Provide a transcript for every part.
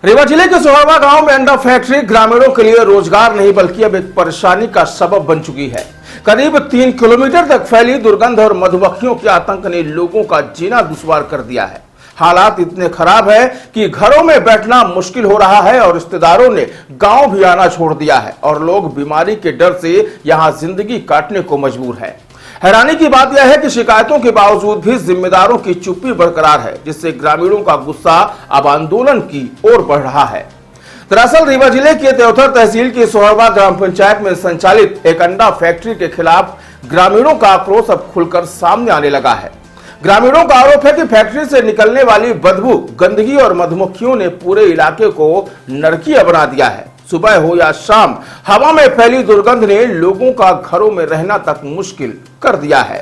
रीवा जिले के सोहरवा गांव में अंडा फैक्ट्री ग्रामीणों के लिए रोजगार नहीं बल्कि अब एक परेशानी का सबब बन चुकी है। करीब 3 किलोमीटर तक फैली दुर्गंध और मधुमक्खियों के आतंक ने लोगों का जीना दुश्वार कर दिया है। हालात इतने खराब है कि घरों में बैठना मुश्किल हो रहा है और रिश्तेदारों ने गांव भी आना छोड़ दिया है और लोग बीमारी के डर से यहां जिंदगी काटने को मजबूर है। हैरानी की बात यह है कि शिकायतों के बावजूद भी जिम्मेदारों की चुप्पी बरकरार है, जिससे ग्रामीणों का गुस्सा अब आंदोलन की ओर बढ़ रहा है। दरअसल रीवा जिले के त्योथर तहसील की सोहरवा ग्राम पंचायत में संचालित एक अंडा फैक्ट्री के खिलाफ ग्रामीणों का आक्रोश अब खुलकर सामने आने लगा है। ग्रामीणों का आरोप है कि फैक्ट्री से निकलने वाली बदबू, गंदगी और मधुमक्खियों ने पूरे इलाके को नरकीय बना दिया है। सुबह हो या शाम हवा में फैली दुर्गंध ने लोगों का घरों में रहना तक मुश्किल कर दिया है।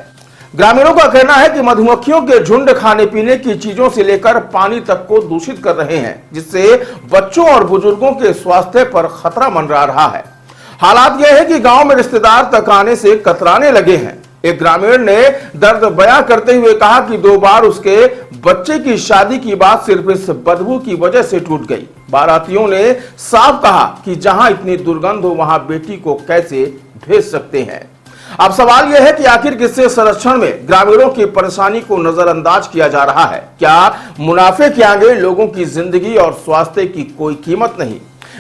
ग्रामीणों का कहना है कि मधुमक्खियों के झुंड खाने पीने की चीजों से लेकर पानी तक को दूषित कर रहे हैं, जिससे बच्चों और बुजुर्गों के स्वास्थ्य पर खतरा मंडरा रहा है। हालात यह है कि गांव में रिश्तेदार तक आने से कतराने लगे हैं। एक ग्रामीण ने दर्द बयां करते हुए कहा कि 2 बार उसके बच्चे की शादी की बात सिर्फ इस बदबू की वजह से टूट गई। बारातियों ने साफ कहा कि जहां इतनी दुर्गंध हो वहां बेटी को कैसे भेज सकते हैं। अब सवाल यह है कि आखिर किससे संरक्षण में ग्रामीणों की परेशानी को नजरअंदाज किया जा रहा है? क्या मुनाफे के आगे लोगों की जिंदगी और स्वास्थ्य की कोई कीमत नहीं?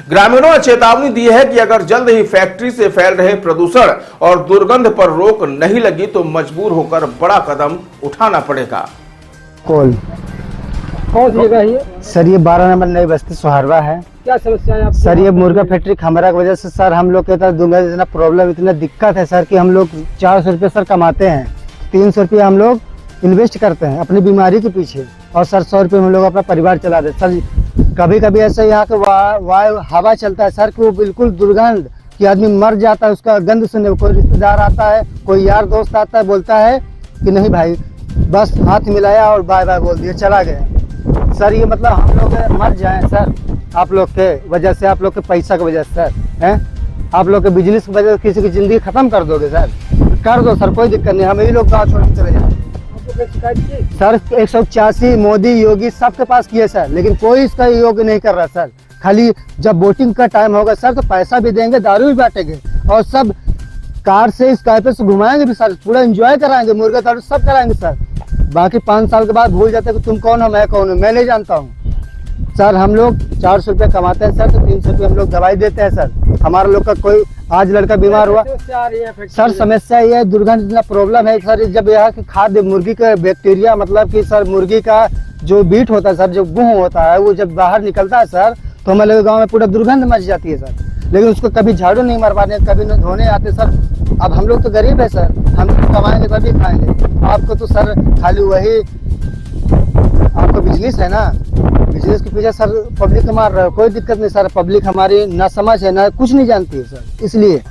ग्रामीणों ने चेतावनी दी है कि अगर जल्द ही फैक्ट्री से फैल रहे प्रदूषण और दुर्गंध पर रोक नहीं लगी तो मजबूर होकर बड़ा कदम उठाना पड़ेगा। कौन सी जगह है ये? सर ये 12 नंबर नई बस्ती सोहरवा है। क्या समस्या है आपको? सर ये मुर्गा फैक्ट्री खमरा की वजह से सर हम लोग के तरफ दूंगा इतना प्रॉब्लम, इतना दिक्कत है सर कि हम लोग 400 रुपये सर कमाते हैं, 300 रुपये हम लोग इन्वेस्ट करते हैं अपनी बीमारी के पीछे और सर 100 रुपये हम लोग अपना परिवार चला देते। सर कभी कभी ऐसा यहाँ के हवा चलता है सर कि वो बिल्कुल दुर्गंध कि आदमी मर जाता है उसका गंध सुनने। कोई रिश्तेदार आता है, कोई यार दोस्त आता है, बोलता है कि नहीं भाई बस हाथ मिलाया और बाय बाय बोल दिया चला गया। सर ये मतलब हम लोग मर जाएं सर आप लोग के वजह से, आप लोग के पैसा की वजह से सर हैं, आप लोग के बिजनेस की वजह से किसी की जिंदगी खत्म कर दोगे सर, कर दो सर, कोई दिक्कत नहीं, हम यही लोग गाँव छोड़ के चले जाए। सर 185 मोदी योगी सबके पास किए सर, लेकिन कोई इसका योग नहीं कर रहा सर। खाली जब वोटिंग का टाइम होगा सर तो पैसा भी देंगे, दारू भी बांटेंगे और सब कार से स्काइपर से घुमाएंगे भी सर, पूरा एंजॉय कराएंगे, मुर्गा दारू सब कराएंगे सर। बाकी 5 साल के बाद भूल जाते कि तुम कौन हो मैं कौन हूँ, मैं नहीं जानता हूँ सर। हम लोग 400 रुपये कमाते हैं सर, तो 300 रुपये हम लोग दवाई देते हैं सर। हमारा लोग का कोई आज लड़का बीमार हुआ सर, समस्या ये है दुर्गंध इतना प्रॉब्लम है सर। जब यहाँ की खाद्य मुर्गी का बैक्टीरिया मतलब कि सर मुर्गी का जो बीट होता है सर, जो गुह होता है वो जब बाहर निकलता है सर तो हमारे गाँव में पूरा दुर्गंध मच जाती है सर। लेकिन उसको कभी झाड़ू नहीं मरवाने, कभी न धोने आते सर। अब हम लोग तो गरीब है सर, हम तो कमाएंगे तभी खाएंगे। आपको तो सर खाली वही आपका बिजनेस है ना, बिजनेस के पीछे सर पब्लिक मार रहा है, कोई दिक्कत नहीं सर। पब्लिक हमारी ना समझ है ना कुछ नहीं जानती है सर, इसलिए